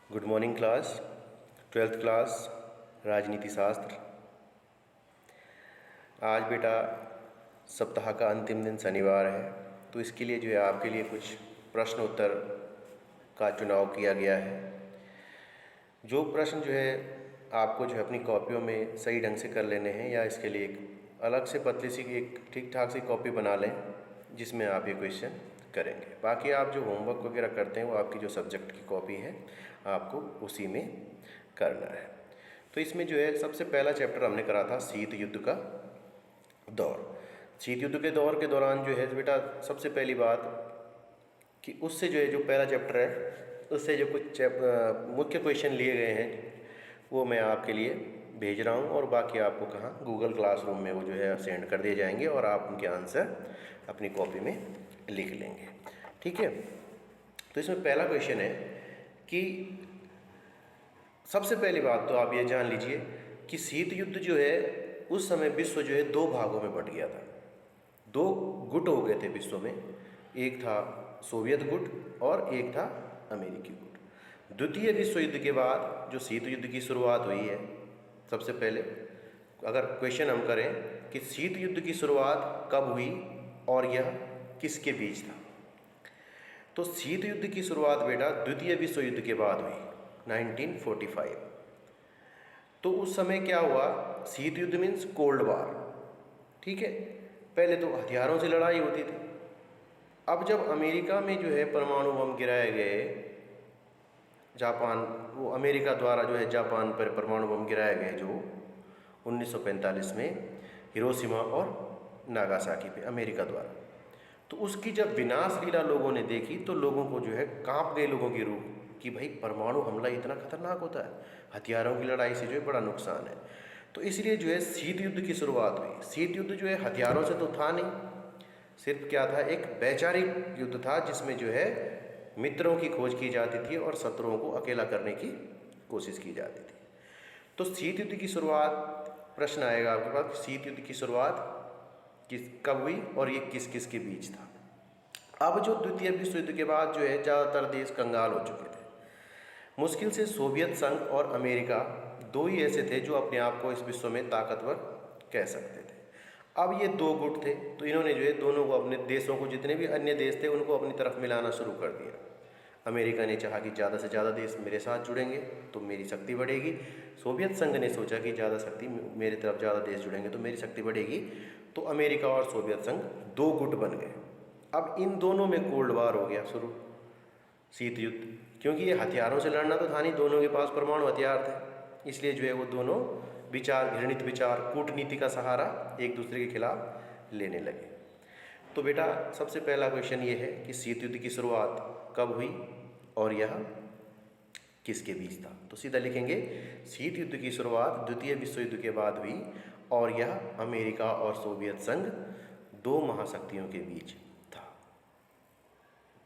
Good morning class, 12th class राजनीति शास्त्र। आज बेटा सप्ताह का अंतिम दिन शनिवार है, तो इसके लिए जो है आपके लिए कुछ प्रश्न उत्तर का चुनाव किया गया है। जो प्रश्न जो है आपको जो है अपनी कॉपियों में सही ढंग से कर लेने हैं, या इसके लिए एक अलग से पतली सी एक ठीक ठाक सी कॉपी बना लें जिसमें आप ये क्वेश्चन करेंगे। बाकी आप जो होमवर्क वगैरह करते हैं वो आपकी जो सब्जेक्ट की कॉपी है आपको उसी में करना है। तो इसमें जो है सबसे पहला चैप्टर हमने करा था शीत युद्ध का दौर। शीत युद्ध के दौर के दौरान जो है बेटा सबसे पहली बात कि उससे जो है जो पहला चैप्टर है उससे जो कुछ मुख्य क्वेश्चन लिए गए हैं वो मैं आपके लिए भेज रहा हूँ, और बाकी आपको कहाँ गूगल क्लासरूम में वो जो है सेंड कर दिए जाएंगे और आप उनके आंसर अपनी कॉपी में लिख लेंगे। ठीक है, तो इसमें पहला क्वेश्चन है कि सबसे पहली बात तो आप ये जान लीजिए कि शीत युद्ध जो है उस समय विश्व जो है दो भागों में बंट गया था। दो गुट हो गए थे विश्व में, एक था सोवियत गुट और एक था अमेरिकी गुट। द्वितीय विश्व युद्ध के बाद जो शीत युद्ध की शुरुआत हुई है, सबसे पहले अगर क्वेश्चन हम करें कि शीत युद्ध की शुरुआत कब हुई और यह किसके बीच था, तो शीत युद्ध की शुरुआत बेटा द्वितीय विश्व युद्ध के बाद हुई 1945। तो उस समय क्या हुआ, शीत युद्ध मीन्स कोल्ड वार। ठीक है, पहले तो हथियारों से लड़ाई होती थी। अब जब अमेरिका में जो है परमाणु बम गिराए गए, जापान वो अमेरिका द्वारा जो है जापान पर परमाणु बम गिराए गए जो 1945 में हिरोशिमा और नागासाकी पे अमेरिका द्वारा, तो उसकी जब विनाश लीला लोगों ने देखी तो लोगों को जो है कांप गए लोगों की रूह कि भाई परमाणु हमला इतना खतरनाक होता है, हथियारों की लड़ाई से जो है बड़ा नुकसान है। तो इसलिए जो है शीत युद्ध की शुरुआत हुई। शीत युद्ध जो है हथियारों से तो था नहीं, सिर्फ क्या था, एक वैचारिक युद्ध था जिसमें जो है मित्रों की खोज की जाती थी और शत्रुओं को अकेला करने की कोशिश की जाती थी। तो शीत युद्ध की शुरुआत, प्रश्न आएगा आपके पास, शीत युद्ध की शुरुआत कब हुई और ये किस किस के बीच था। अब जो द्वितीय विश्व युद्ध के बाद जो है ज़्यादातर देश कंगाल हो चुके थे। मुश्किल से सोवियत संघ और अमेरिका दो ही ऐसे थे जो अपने आप को इस विश्व में ताकतवर कह सकते थे। अब ये दो गुट थे, तो इन्होंने जो है दोनों को, अपने देशों को, जितने भी अन्य देश थे उनको अपनी तरफ मिलाना शुरू कर दिया। अमेरिका ने चाहा कि ज़्यादा से ज़्यादा देश मेरे साथ जुड़ेंगे तो मेरी शक्ति बढ़ेगी। सोवियत संघ ने सोचा कि ज़्यादा शक्ति मेरी तरफ, ज़्यादा देश जुड़ेंगे तो मेरी शक्ति बढ़ेगी। तो अमेरिका और सोवियत संघ दो गुट बन गए। अब इन दोनों में कोल्ड वार हो गया शुरू, शीत युद्ध, क्योंकि ये हथियारों से लड़ना तो था नहीं, दोनों के पास परमाणु हथियार थे। इसलिए जो है वो दोनों विचार, घृणित विचार, कूटनीति का सहारा एक दूसरे के खिलाफ लेने लगे। तो बेटा सबसे पहला क्वेश्चन ये है कि शीत युद्ध की शुरुआत कब हुई और यह किसके बीच था। तो सीधा लिखेंगे शीत युद्ध की शुरुआत द्वितीय विश्व युद्ध के बाद हुई और यह अमेरिका और सोवियत संघ दो महाशक्तियों के बीच था।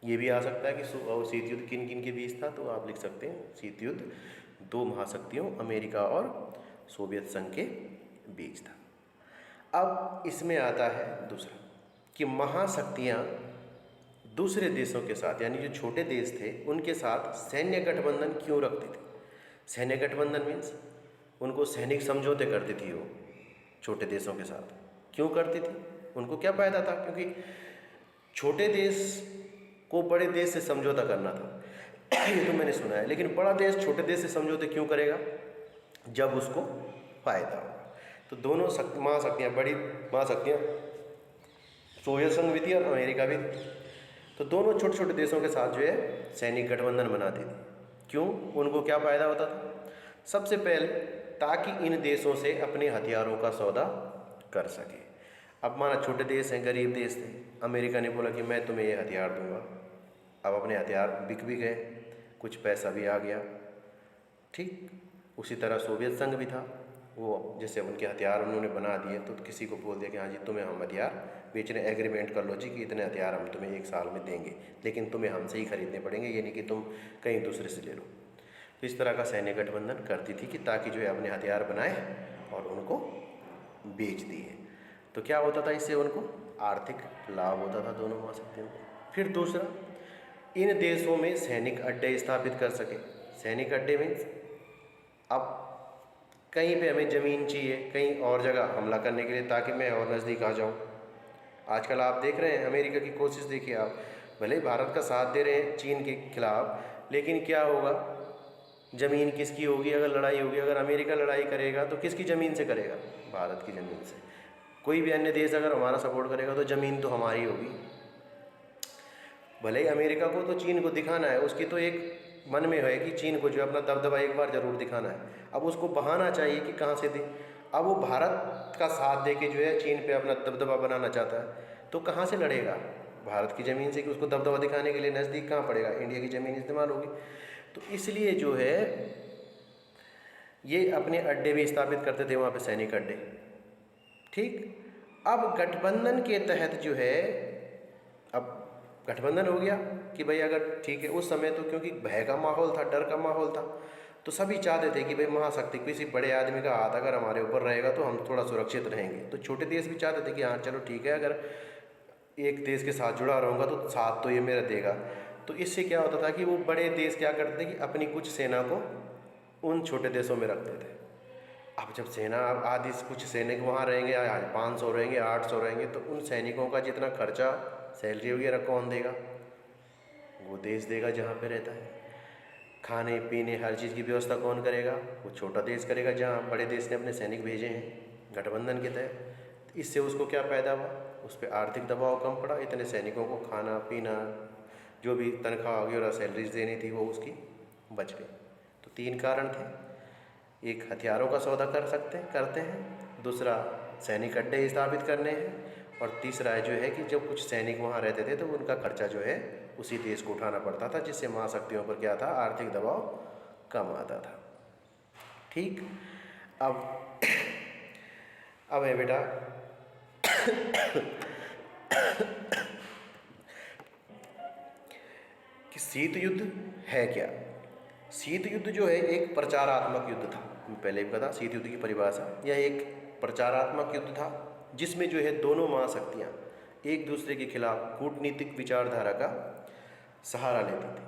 ये भी आ सकता है कि शीत युद्ध किन किन के बीच था, तो आप लिख सकते हैं शीत युद्ध दो महाशक्तियों अमेरिका और सोवियत संघ के बीच था। अब इसमें आता है दूसरा कि महाशक्तियाँ दूसरे देशों के साथ, यानी जो छोटे देश थे उनके साथ सैन्य गठबंधन क्यों रखते थे। सैन्य गठबंधन मीन्स उनको सैनिक समझौते करती थी वो छोटे देशों के साथ। क्यों करती थी, उनको क्या फ़ायदा था, क्योंकि छोटे देश को बड़े देश से समझौता करना था ये तो मैंने सुना है, लेकिन बड़ा देश छोटे देश से समझौते क्यों करेगा, जब उसको फ़ायदा होगा। तो दोनों महाशक्तियाँ, बड़ी महाशक्तियाँ सोवियत संघ भी थी और अमेरिका भी थी, तो दोनों छोटे छोटे देशों के साथ जो है सैनिक गठबंधन बनाती थी। क्यों, उनको क्या फ़ायदा होता था, सबसे पहले ताकि इन देशों से अपने हथियारों का सौदा कर सके। अब माना छोटे देश हैं, गरीब देश थे, अमेरिका ने बोला कि मैं तुम्हें ये हथियार दूंगा। अब अपने हथियार बिक भी गए, कुछ पैसा भी आ गया। ठीक उसी तरह सोवियत संघ भी था, वो जैसे उनके हथियार उन्होंने बना दिए तो किसी को बोल दिया कि हाँ जी तुम्हें हम हथियार बेचने, एग्रीमेंट कर लो जी कि इतने हथियार हम तुम्हें एक साल में देंगे, लेकिन तुम्हें हमसे ही खरीदने पड़ेंगे, ये नहीं कि तुम कहीं दूसरे से ले लो। तो इस तरह का सैन्य गठबंधन करती थी कि ताकि जो है अपने हथियार बनाए और उनको बेच दिए। तो क्या होता था, इससे उनको आर्थिक लाभ होता था दोनों महाशक्तियों को। फिर दूसरा, इन देशों में सैनिक अड्डे स्थापित कर सके। सैनिक अड्डे मीन्स अब कहीं पे हमें ज़मीन चाहिए कहीं और जगह हमला करने के लिए, ताकि मैं और नज़दीक आ जाऊँ। आजकल आप देख रहे हैं अमेरिका की कोशिश देखिए आप, भले ही भारत का साथ दे रहे हैं चीन के खिलाफ, लेकिन क्या होगा, ज़मीन किसकी होगी अगर लड़ाई होगी? अगर अमेरिका लड़ाई करेगा तो किसकी ज़मीन से करेगा? भारत की ज़मीन से। कोई भी अन्य देश अगर हमारा सपोर्ट करेगा तो ज़मीन तो हमारी होगी। भले ही अमेरिका को तो चीन को दिखाना है, उसकी तो एक मन में है कि चीन को जो अपना दबदबा एक बार ज़रूर दिखाना है। अब उसको बहाना चाहिए कि कहाँ से दे। अब वो भारत का साथ दे के जो है चीन पे अपना दबदबा बनाना चाहता है, तो कहाँ से लड़ेगा? भारत की ज़मीन से। कि उसको दबदबा दिखाने के लिए नज़दीक कहाँ पड़ेगा? इंडिया की ज़मीन इस्तेमाल होगी। तो इसलिए जो है ये अपने अड्डे भी स्थापित करते थे वहाँ पे, सैनिक अड्डे। ठीक। अब गठबंधन के तहत जो है, अब गठबंधन हो गया कि भाई अगर ठीक है, उस समय तो क्योंकि भय का माहौल था, डर का माहौल था, तो सभी चाहते थे कि भाई महाशक्ति किसी बड़े आदमी का हाथ अगर हमारे ऊपर रहेगा तो हम थोड़ा सुरक्षित रहेंगे। तो छोटे देश भी चाहते थे कि हाँ चलो ठीक है, अगर एक देश के साथ जुड़ा रहूँगा तो साथ तो ये मेरा देगा। तो इससे क्या होता था कि वो बड़े देश क्या करते थे कि अपनी कुछ सेना को उन छोटे देशों में रखते थे। अब जब सेना आदि कुछ सैनिक वहाँ रहेंगे, 500 रहेंगे, 800 रहेंगे, तो उन सैनिकों का जितना खर्चा सैलरी वगैरह कौन देगा? वो देश देगा जहाँ पे रहता है। खाने पीने हर चीज़ की व्यवस्था कौन करेगा? वो छोटा देश करेगा जहाँ बड़े देश ने अपने सैनिक भेजे हैं गठबंधन के तहत। इससे उसको क्या फ़ायदा हुआ? उस पर आर्थिक दबाव कम पड़ा, इतने सैनिकों को खाना पीना जो भी तनख्वाह वगैरह सैलरीज देनी थी वो उसकी बच गई। तो 3 कारण थे। एक, हथियारों का सौदा करते हैं, दूसरा सैनिक अड्डे स्थापित करने हैं, और तीसरा जो है कि जब कुछ सैनिक वहाँ रहते थे तो उनका खर्चा जो है उसी देश को उठाना पड़ता था, जिससे महाशक्तियों पर क्या था, आर्थिक दबाव कम आता था। ठीक। अब है बेटा कि शीत युद्ध है क्या? शीत युद्ध जो है एक प्रचारात्मक युद्ध था। पहले भी कहा शीत युद्ध की परिभाषा, यह एक प्रचारात्मक युद्ध था जिसमें जो है दोनों महाशक्तियाँ एक दूसरे के खिलाफ कूटनीतिक विचारधारा का सहारा लेती थी।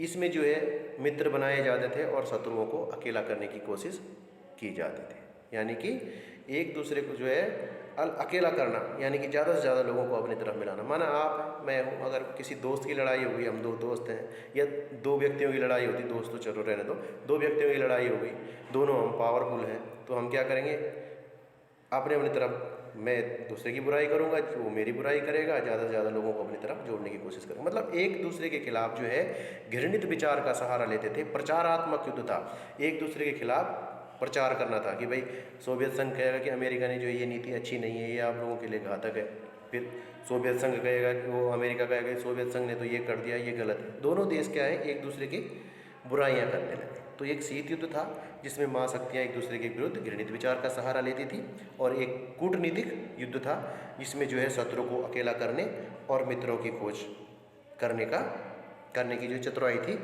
इसमें जो है मित्र बनाए जाते थे और शत्रुओं को अकेला करने की कोशिश की जाती थी। यानी कि एक दूसरे को जो है अकेला करना, यानी कि ज़्यादा से ज़्यादा लोगों को अपनी तरफ मिलाना। माना आप मैं हूँ, अगर किसी दोस्त की लड़ाई हो गई, हम 2 दोस्त हैं, या 2 व्यक्तियों की लड़ाई होती, दोस्त तो चलो रहने दो, 2 व्यक्तियों की लड़ाई हो गई, दोनों हम पावरफुल हैं, तो हम क्या करेंगे, अपनी तरफ मैं दूसरे की बुराई करूंगा, वो मेरी बुराई करेगा, ज़्यादा से ज़्यादा लोगों को अपनी तरफ जोड़ने की कोशिश करेंगे। मतलब एक दूसरे के खिलाफ जो है घृणित विचार का सहारा लेते थे। प्रचारात्मक युद्ध था, एक दूसरे के खिलाफ प्रचार करना था कि भाई सोवियत संघ कहेगा कि अमेरिका ने जो ये नीति अच्छी नहीं है, ये आप लोगों के लिए घातक है। फिर सोवियत संघ कहेगा कि वो अमेरिका कहेगा कि सोवियत संघ ने तो ये कर दिया, ये गलत है। दोनों देश क्या है, एक दूसरे की बुराइयां करने लगे। तो एक शीत युद्ध था जिसमें महाशक्तियाँ एक दूसरे के विरुद्ध घृणित विचार का सहारा लेती थी, और एक कूटनीतिक युद्ध था जिसमें जो है शत्रु को अकेला करने और मित्रों की खोज करने की जो चतुराई थी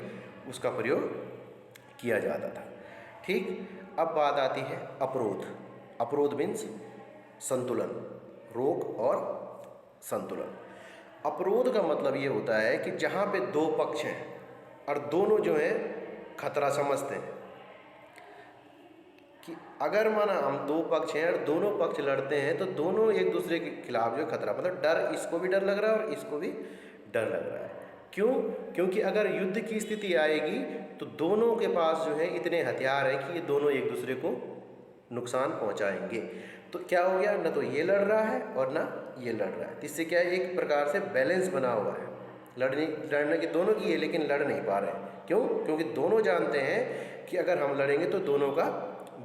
उसका प्रयोग किया जाता था। ठीक। अब बात आती है अवरोध। अवरोध मीन्स संतुलन, रोक और संतुलन। अवरोध का मतलब ये होता है कि जहाँ पे 2 पक्ष हैं और दोनों जो है खतरा समझते हैं, कि अगर माना हम 2 पक्ष हैं और दोनों पक्ष लड़ते हैं तो दोनों एक दूसरे के खिलाफ जो खतरा, मतलब डर, इसको भी डर लग रहा है और इसको भी डर लग रहा है। क्यों? क्योंकि अगर युद्ध की स्थिति आएगी तो दोनों के पास जो है इतने हथियार हैं कि ये दोनों एक दूसरे को नुकसान पहुंचाएंगे। तो क्या हो गया, ना तो ये लड़ रहा है और ना ये लड़ रहा है। इससे क्या है, एक प्रकार से बैलेंस बना हुआ है। लड़ने की दोनों की है लेकिन लड़ नहीं पा रहे हैं। क्यों? क्योंकि दोनों जानते हैं कि अगर हम लड़ेंगे तो दोनों का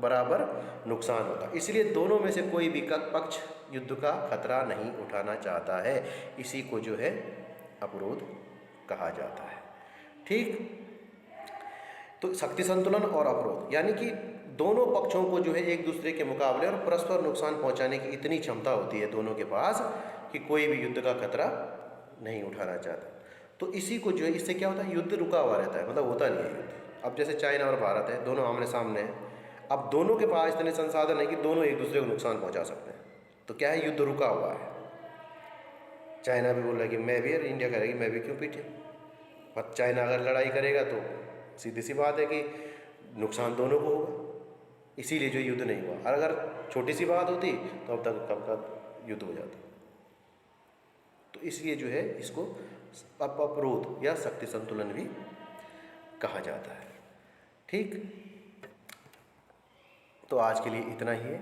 बराबर नुकसान होगा। इसलिए दोनों में से कोई भी पक्ष युद्ध का खतरा नहीं उठाना चाहता है। इसी को जो है अवरोध कहा जाता है। ठीक। तो शक्ति संतुलन और अवरोध, यानी कि दोनों पक्षों को जो है एक दूसरे के मुकाबले और परस्पर नुकसान पहुंचाने की इतनी क्षमता होती है दोनों के पास कि कोई भी युद्ध का खतरा नहीं उठाना चाहता। तो इसी को जो है, इससे क्या होता है, युद्ध रुका हुआ रहता है, मतलब होता नहीं है युद्ध। अब जैसे चाइना और भारत है, दोनों आमने सामने हैं। अब दोनों के पास इतने संसाधन है कि दोनों एक दूसरे को नुकसान पहुंचा सकते हैं। तो क्या है, युद्ध रुका हुआ है। चाइना भी बोल रहा है कि मैं भी, और इंडिया कह रहा है कि मैं भी क्यों पीछे। और चाइना अगर लड़ाई करेगा तो सीधी सी बात है कि नुकसान दोनों को होगा, इसीलिए जो युद्ध नहीं हुआ। और अगर छोटी सी बात होती तो अब तक कब का युद्ध हो जाता। तो इसलिए जो है इसको अपरोध या शक्ति संतुलन भी कहा जाता है। ठीक, तो आज के लिए इतना ही है।